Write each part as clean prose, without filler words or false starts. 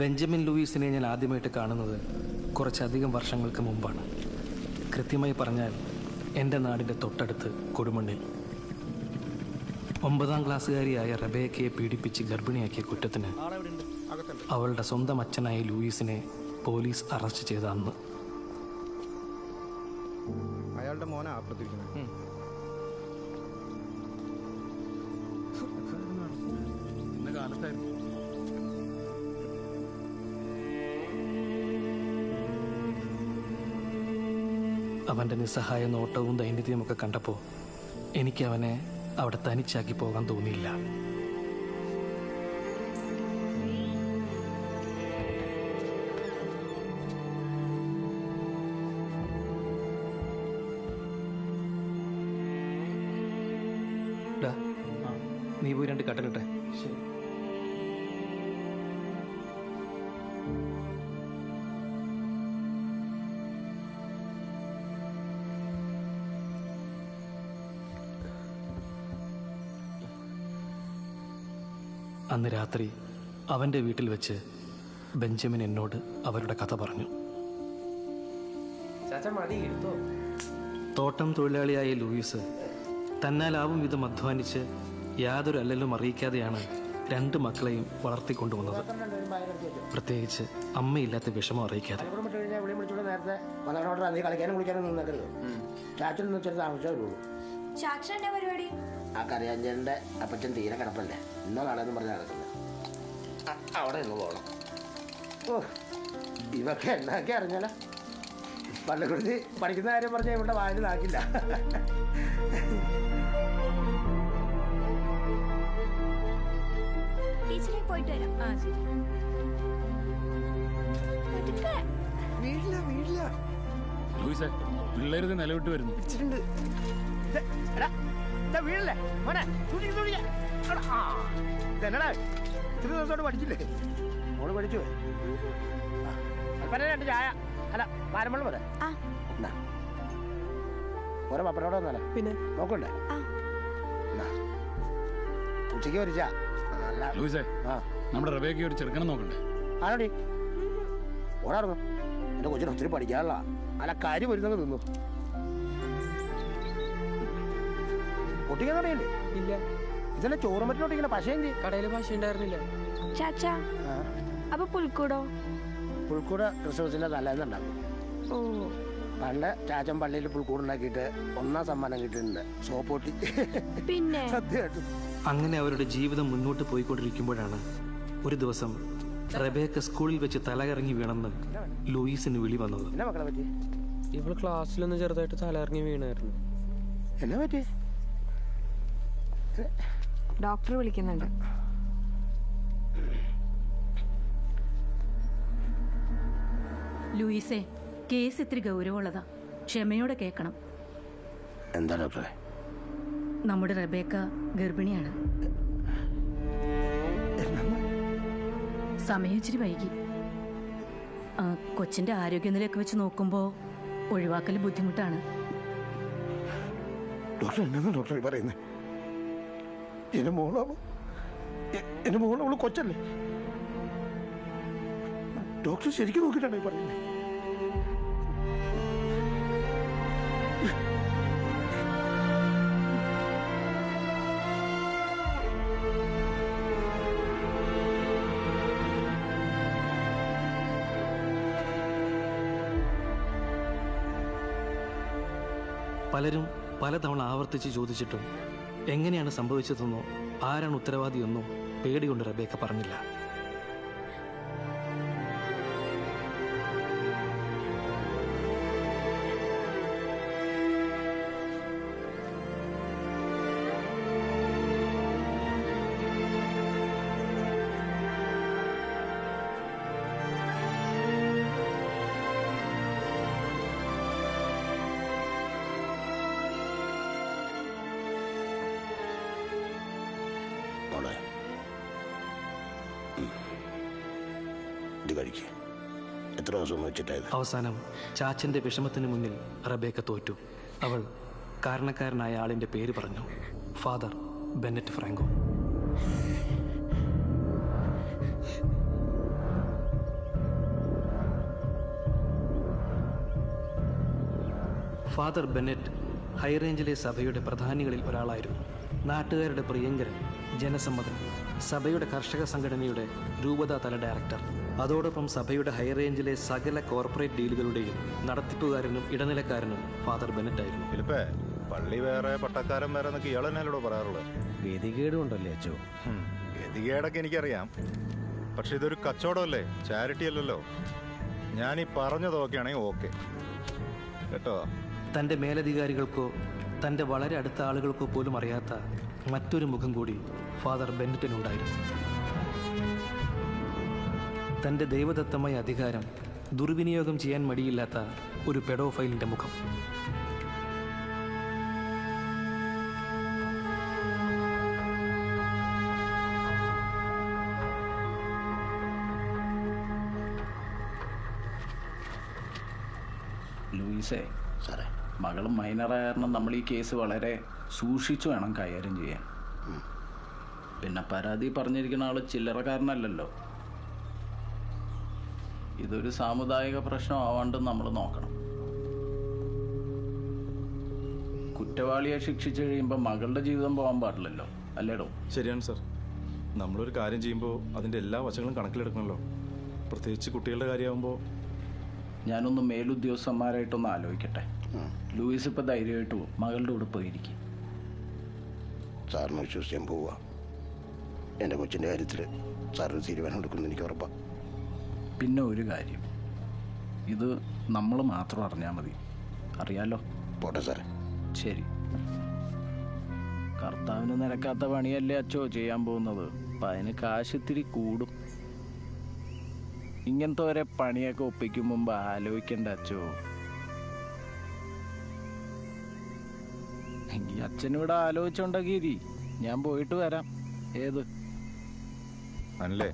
Benjamin ലൂയിസിനെ ഞാൻ ആദ്യമായിട്ട് കാണുന്നത് കുറച്ചധികം വർഷങ്ങൾക്ക് മുമ്പാണ്. കൃത്യമായി പറഞ്ഞാൽ എൻ്റെ നാടിൻ്റെ തൊട്ടടുത്ത് കൊടുമണ്ണിൽ. 9ാം ക്ലാസ്സുകാരിയായ റബേക്കയെ പീഡിപ്പിച്ച് ഗർഭിണിയാക്കിയ കുറ്റത്തിന് അവളുടെ സ്വന്തം അച്ഛനായ ലൂയിസിനെ പോലീസ് അറസ്റ്റ് ചെയ്ത അന്ന്. അയാളുടെ മോനാ പ്രതികരിക്കുന്നത്. ഇന്ന് കാലത്തായിരുന്നു. അവൻ്റെ നിസ്സഹായ നോട്ടവും ദൈന്യതയുമൊക്കെ കണ്ടപ്പോൾ എനിക്ക് അവനെ അവിടെ തനിച്ചാക്കി പോകാൻ തോന്നിയില്ല. നീ പോയി 2 കട്ടനിട്ടെ. ശരി. അന്ന് രാത്രി അവൻ്റെ വീട്ടിൽ വെച്ച് ബെഞ്ചമിൻ എന്നോട് അവരുടെ കഥ പറഞ്ഞു. തോട്ടം തൊഴിലാളിയായ ലൂയിസ് തന്നാലാവും വിധം അധ്വാനിച്ച് യാതൊരു അല്ലലും അറിയിക്കാതെയാണ് 2 മക്കളെയും വളർത്തിക്കൊണ്ടുവന്നത്. പ്രത്യേകിച്ച് അമ്മയില്ലാത്ത വിഷമം അറിയിക്കാതെ. ആ കറിയാഞ്ചേൻ്റെ അപ്പച്ചൻ തീരെ കിടപ്പല്ലേ, ഇന്നോ നാളെന്ന് പറഞ്ഞാൽ നടക്കുന്നത്. അവിടെ നിന്ന് പോകണം. ഓ, ഇവൊക്കെ എന്നൊക്കെ അറിഞ്ഞാലോ. പള്ളിക്കുറിച്ച് പഠിക്കുന്ന കാര്യം പറഞ്ഞാൽ ഇവിടെ വായിൽ നാക്കില്ല. പിള്ളേര് നിലവിട്ട് വരുന്നു. വീഴല്ലേ മോനെ, ഇതെന്നടാ ഇത്തിരി ദിവസത്തോട് പഠിച്ചില്ലേ? മോള് പഠിച്ചു. 2 ചായ അല്ല പാരമ്പള്ളം പോലെ ഓരോ പപ്പടോടെ വന്നാലേ പിന്നെ നോക്കണ്ടേ. ഉച്ചയ്ക്ക് വരിച്ചാ നമ്മുടെ റബേക്ക് ഒരു ചെറുക്കനെ നോക്കണ്ടേ? ആണോടി ഓടാറുന്നു. എൻ്റെ കൊച്ചിന് ഒത്തിരി പഠിക്കാനുള്ള അല്ല കാര്യം വരുന്നത് നിന്നു. ഒട്ടിക്കാൻ അറിയില്ലേ? ഇല്ല. ഇതന്നെ ചോറും മറ്റും ഒട്ടിക്കണ പശ കടയിൽ പശ ഉണ്ടായിരുന്നില്ല. ചാച്ചാ അപ്പൊ പുൽക്കൂടോ? പുൽക്കൂട് ക്രിസ്മസിന്റെ തലേന്നുണ്ടാക്കും. ഓ, പണ്ട് ചാച്ചൻ പള്ളിയിൽ പുൽക്കൂട് ഉണ്ടാക്കിയിട്ട് 1ാം സമ്മാനം കിട്ടിയിട്ടുണ്ട്. സോപ്പൊട്ടി. പിന്നെ സത്യമായിട്ടും. അങ്ങനെ അവരുടെ ജീവിതം മുന്നോട്ട് പോയിക്കൊണ്ടിരിക്കുമ്പോഴാണ് ഒരു ദിവസം റബേക്ക സ്കൂളിൽ വെച്ച് തലകറങ്ങി വീണെന്ന് ലൂയിസിന് വിളി വന്നത്. എന്നാ മക്കളെ പറ്റി? ഇവള് ക്ലാസ്സിലൊന്ന് ചെറുതായിട്ട് തലകറങ്ങി വീണായിരുന്നു. എന്നാ പറ്റി? ഡോക്ടർ വിളിക്കുന്നുണ്ട്. ലൂയിസേ, കേസ് ഇത്തിരി ഗൗരവമുള്ളതാ, ക്ഷമയോടെ കേൾക്കണം. എന്താ ഡോക്ടറെ? നമ്മുടെ റബേക്ക ഗർഭിണിയാണ്. സമയം ഇച്ചിരി വൈകി. കൊച്ചിന്റെ ആരോഗ്യനിലയൊക്കെ വെച്ച് നോക്കുമ്പോ ഒഴിവാക്കൽ ബുദ്ധിമുട്ടാണ്. ഡോക്ടർ എന്നാ ഡോക്ടർ പറയുന്നത്? എന്റെ മോളവള് കൊച്ചല്ലേ? ഡോക്ടർ ശരിക്കും നോക്കിയിട്ടാണ് ഈ പറയുന്നത്. പലരും പലതവണ ആവർത്തിച്ച് ചോദിച്ചിട്ടും എങ്ങനെയാണ് സംഭവിച്ചതെന്നോ ആരാണ് ഉത്തരവാദിയെന്നോ പേടികൊണ്ട് റബേക്ക പറഞ്ഞില്ല. എത്ര ദിവസം വെച്ചിട്ടായത്? അവസാനം ചാച്ചന്റെ വിഷമത്തിന് മുന്നിൽ റബേക്ക തോറ്റു. അവൾ കാരണക്കാരനായ ആളിന്റെ പേര് പറഞ്ഞു. Father Bennett Franco. Father Bennett ഹൈറേഞ്ചിലെ സഭയുടെ പ്രധാനികളിൽ ഒരാളായിരുന്നു. നാട്ടുകാരുടെ പ്രിയങ്കരൻ, ജനസമ്മതൻ, സഭയുടെ കർഷക സംഘടനയുടെ രൂപതാ തല ഡയറക്ടർ, അതോടൊപ്പം സഭയുടെ ഹൈറേഞ്ചിലെ സകല കോർപ്പറേറ്റ് ഡീലുകളുടെയും നടത്തിപ്പുകാരനും ഇടനിലക്കാരനും ഫാദർ ബെന്നറ്റ് ആയിരുന്നു. ഫിലിപ്പേ, പള്ളി വേറെ പട്ടക്കാരൻ വേറെ എന്നൊക്കെ ഇയാൾ തന്നെയല്ലോ പറയാറുള്ളത്. ഗതികേടുണ്ടല്ലേ അച്ചോ? ഗതികേടൊക്കെ എനിക്കറിയാം, പക്ഷെ ഇതൊരു കച്ചവടമല്ലേ, ചാരിറ്റി അല്ലല്ലോ. ഞാൻ ഈ പറഞ്ഞതൊക്കെയാണെങ്കിൽ ഓക്കെ കേട്ടോ. തൻ്റെ മേലധികാരികൾക്കോ തൻ്റെ വളരെ അടുത്ത ആളുകൾക്കോ പോലും അറിയാത്ത മറ്റൊരു മുഖം കൂടി ഫാദർ ബെന്നറ്റിനുണ്ടായിരുന്നു. തൻ്റെ ദൈവദത്തമായ അധികാരം ദുർവിനിയോഗം ചെയ്യാൻ മടിയില്ലാത്ത ഒരു പെഡോഫൈലിൻ്റെ മുഖം. ലൂയിസേ, സാറേ, മകളും മൈനറായ കാരണം നമ്മൾ ഈ കേസ് വളരെ സൂക്ഷിച്ചു വേണം കൈകാര്യം ചെയ്യാൻ. പിന്നെ പരാതി പറഞ്ഞിരിക്കുന്ന ആള് ചില്ലറക്കാരനല്ലല്ലോ. ഇതൊരു സാമുദായിക പ്രശ്നം ആവാണ്ട് നമ്മൾ നോക്കണം. കുറ്റവാളിയെ ശിക്ഷിച്ചു കഴിയുമ്പോൾ മകളുടെ ജീവിതം പോകാൻ പാടില്ലല്ലോ, അല്ലേടോ? ശരിയാണ് സാർ. നമ്മളൊരു കാര്യം ചെയ്യുമ്പോൾ അതിൻ്റെ എല്ലാ വശങ്ങളും കണക്കിലെടുക്കണമല്ലോ, പ്രത്യേകിച്ച് കുട്ടികളുടെ കാര്യമാകുമ്പോൾ. ഞാനൊന്ന് മേലുദ്യോഗസ്ഥന്മാരായിട്ടൊന്ന് ആലോചിക്കട്ടെ. ലൂയിസ് ഇപ്പം ധൈര്യമായിട്ട് മകളുടെ കൂടെ പോയിരിക്കും. സാറിന് വിശ്വസിക്കാൻ പോവുക. എൻ്റെ കൊച്ചിൻ്റെ കാര്യത്തിൽ സാറിന് തീരുമാനം എടുക്കുമെന്ന് എനിക്ക് ഉറപ്പാണ്. പിന്നെ ഒരു കാര്യം, ഇത് നമ്മൾ മാത്രം അറിഞ്ഞാൽ മതി. അറിയാലോ? പോട്ടെ സാറേ. ശരി. കർത്താവിന് നിരക്കാത്ത പണിയല്ലേ അച്ചോ ചെയ്യാൻ പോകുന്നത്. അപ്പം അതിന് കാശ് ഇത്തിരി കൂടും. ഇങ്ങനത്തെ ഒരേ പണിയൊക്കെ ഒപ്പിക്കും മുമ്പ് ആലോചിക്കണ്ട അച്ചോ. എങ്കിൽ അച്ഛനിവിടെ ആലോചിച്ചുണ്ടെങ്കിൽ ഞാൻ പോയിട്ട് വരാം. ഏത് അല്ലേ?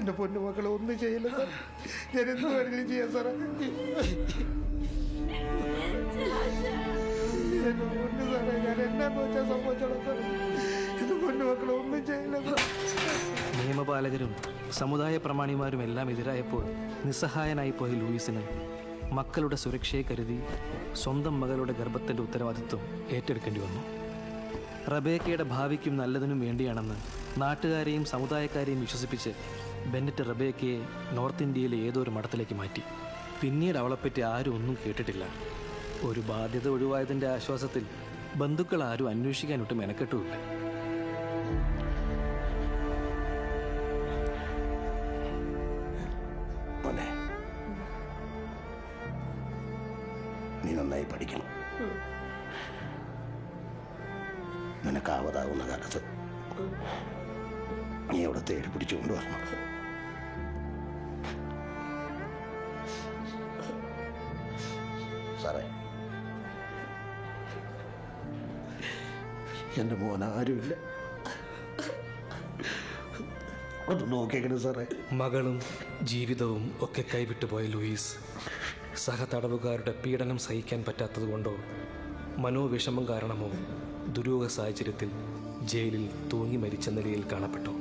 എന്റെ പൊന്നുമക്കളെ ഒന്നും ചെയ്യില്ല സാർ. ഞാൻ എന്ത് വേണമെങ്കിലും ചെയ്യാം സാറേ. എന്റെ പൊന്നു സാറേ, ഞാൻ എന്നാ വെച്ചാൽ സംഭവിച്ചോളാം സാറേ. എന്റെ പൊന്നുമക്കളെ ഒന്നും ചെയ്യില്ല സാർ. നിയമപാലകരും സമുദായ പ്രമാണിമാരും എല്ലാം എതിരായപ്പോൾ നിസ്സഹായനായി പോയ ലൂയിസിന് മക്കളുടെ സുരക്ഷയെ കരുതി സ്വന്തം മകളുടെ ഗർഭത്തിൻ്റെ ഉത്തരവാദിത്വം ഏറ്റെടുക്കേണ്ടി വന്നു. റബേക്കയുടെ ഭാവിക്കും നല്ലതിനും വേണ്ടിയാണെന്ന് നാട്ടുകാരെയും സമുദായക്കാരെയും വിശ്വസിപ്പിച്ച് ബെന്നറ്റ് റബേക്കയെ നോർത്ത് ഇന്ത്യയിലെ ഏതോ ഒരു മഠത്തിലേക്ക് മാറ്റി. പിന്നീട് അവളെപ്പറ്റി ആരും ഒന്നും കേട്ടിട്ടില്ല. ഒരു ബാധ്യത ഒഴിവായതിൻ്റെ ആശ്വാസത്തിൽ ബന്ധുക്കൾ ആരും അന്വേഷിക്കാനൊട്ട് മെനക്കെട്ടുമില്ല. മോനെ, നീ നന്നായി പഠിക്കണം. നിനക്കാവതാകുന്ന കാലത്ത് നീ അവിടെ തേടി പിടിച്ചുകൊണ്ട് വരണം. സാറേ, എൻ്റെ മോൻ ആരുമില്ല. അത് നോക്കിയേക്കണം സാറേ. മകളും ജീവിതവും ഒക്കെ കൈവിട്ടുപോയ ലൂയിസ് സഹതടവുകാരുടെ പീഡനം സഹിക്കാൻ പറ്റാത്തതുകൊണ്ടോ മനോവിഷമം കാരണമോ ദുരൂഹ സാഹചര്യത്തിൽ ജയിലിൽ തൂങ്ങി മരിച്ച നിലയിൽ കാണപ്പെട്ടു.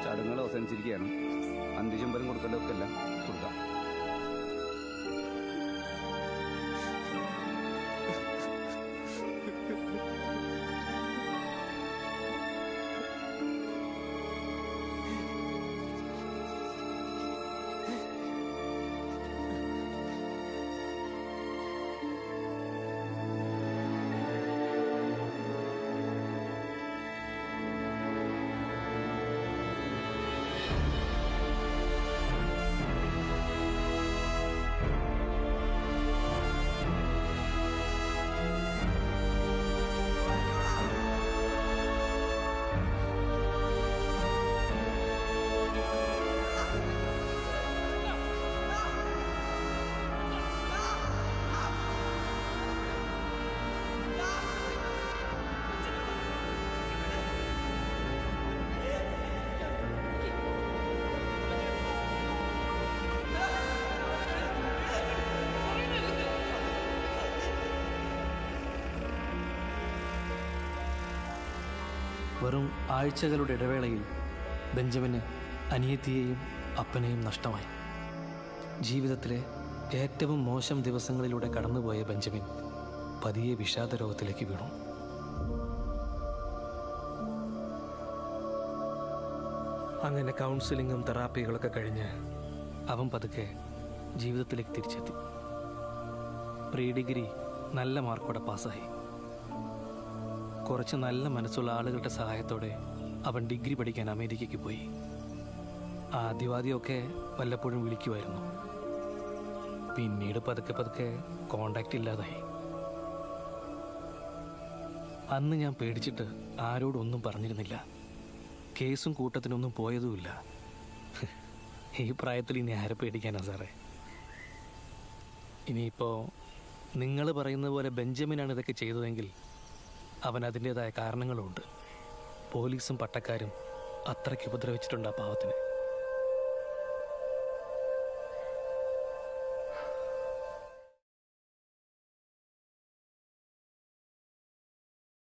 ചടങ്ങുകൾ അവസാനിച്ചിരിക്കുകയാണ്. അന്ത്യചുംബനം കൊടുക്കേണ്ടതൊക്കെ എല്ലാം കൊടുക്കാം. വെറും ആഴ്ചകളുടെ ഇടവേളയിൽ ബെഞ്ചമിന് അനിയത്തിയെയും അപ്പനെയും നഷ്ടമായി. ജീവിതത്തിലെ ഏറ്റവും മോശം ദിവസങ്ങളിലൂടെ കടന്നുപോയ ബെഞ്ചമിൻ പതിയെ വിഷാദ രോഗത്തിലേക്ക് വീണു. അങ്ങനെ കൗൺസിലിങ്ങും തെറാപ്പികളൊക്കെ കഴിഞ്ഞ് അവൻ പതുക്കെ ജീവിതത്തിലേക്ക് തിരിച്ചെത്തി. പ്രീ ഡിഗ്രി നല്ല മാർക്കോടെ പാസ്സായി. കുറച്ച് നല്ല മനസ്സുള്ള ആളുകളുടെ സഹായത്തോടെ അവൻ ഡിഗ്രി പഠിക്കാൻ അമേരിക്കയ്ക്ക് പോയി. ആദ്യവാദ്യമൊക്കെ വല്ലപ്പോഴും വിളിക്കുമായിരുന്നു. പിന്നീട് പതുക്കെ പതുക്കെ കോണ്ടാക്റ്റ് ഇല്ലാതായി. അന്ന് ഞാൻ പേടിച്ചിട്ട് ആരോടൊന്നും പറഞ്ഞിരുന്നില്ല. കേസും കൂട്ടത്തിനൊന്നും പോയതുമില്ല. ഈ പ്രായത്തിൽ ഇനി ആരെ പേടിക്കാനാ സാറേ? ഇനിയിപ്പോൾ നിങ്ങൾ പറയുന്നത് പോലെ ബെഞ്ചമിനാണ് ഇതൊക്കെ ചെയ്തതെങ്കിൽ അവൻ അതിൻ്റേതായ കാരണങ്ങളുമുണ്ട്. പോലീസും പട്ടക്കാരും അത്രയ്ക്ക് ഉപദ്രവിച്ചിട്ടുണ്ട് ആ പാവത്തിന്.